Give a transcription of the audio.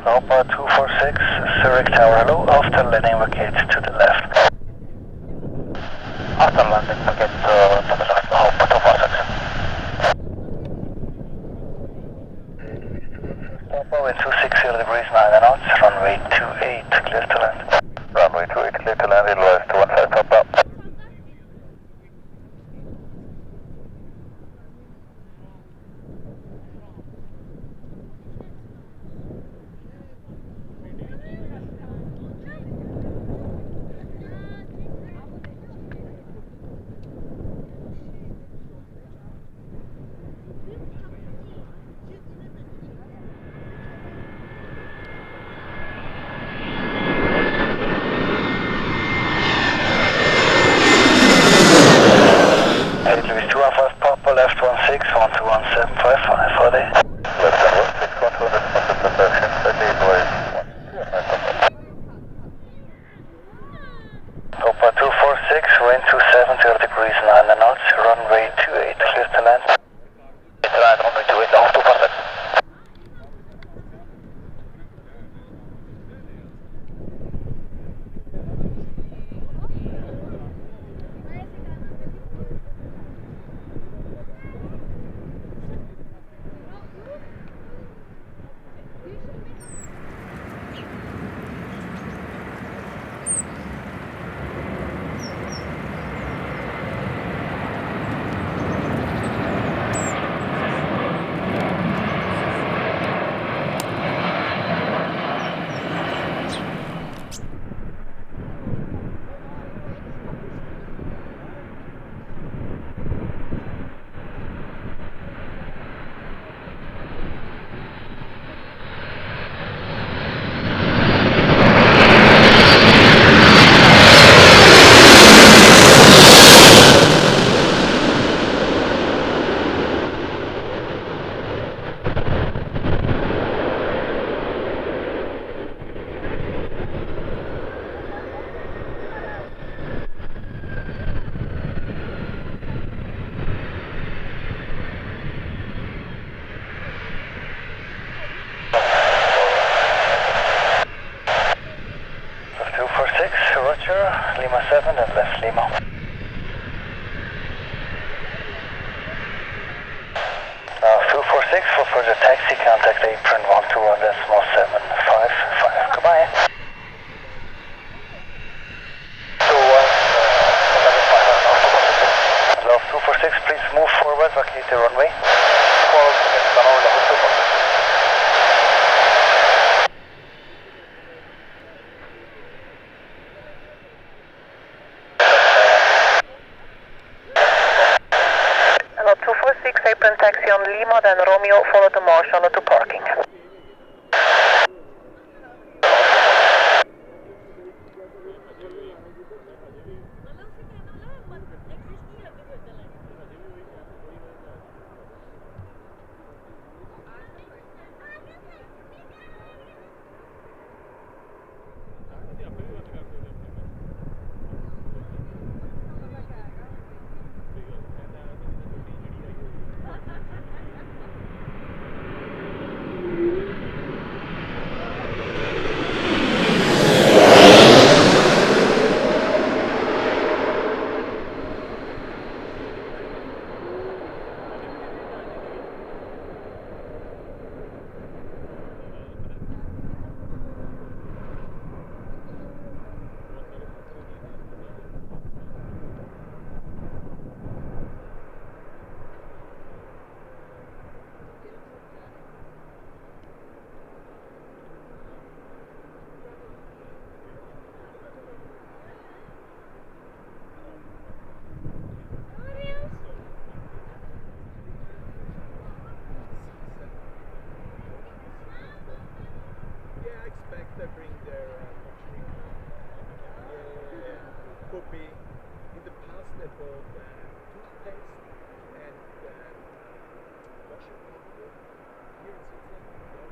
Alpha 246, Zurich Tower, hello. After landing, vacate to the left. After landing, vacate to the left. Alpha 246. Alpha wind 260 degrees 9 knots, runway 28, clear to land. Runway 28, clear to land, advise to 15 top up. 7 and left Lima. 246 for further taxi, contact apron 121.755. Goodbye. 246, please move forward, vacate the runway. Hello, 246, apron taxi on Lima, then Romeo, follow the marshal to parking. They bring their copy. In the past they bought toothpaste and washing powder here in Switzerland.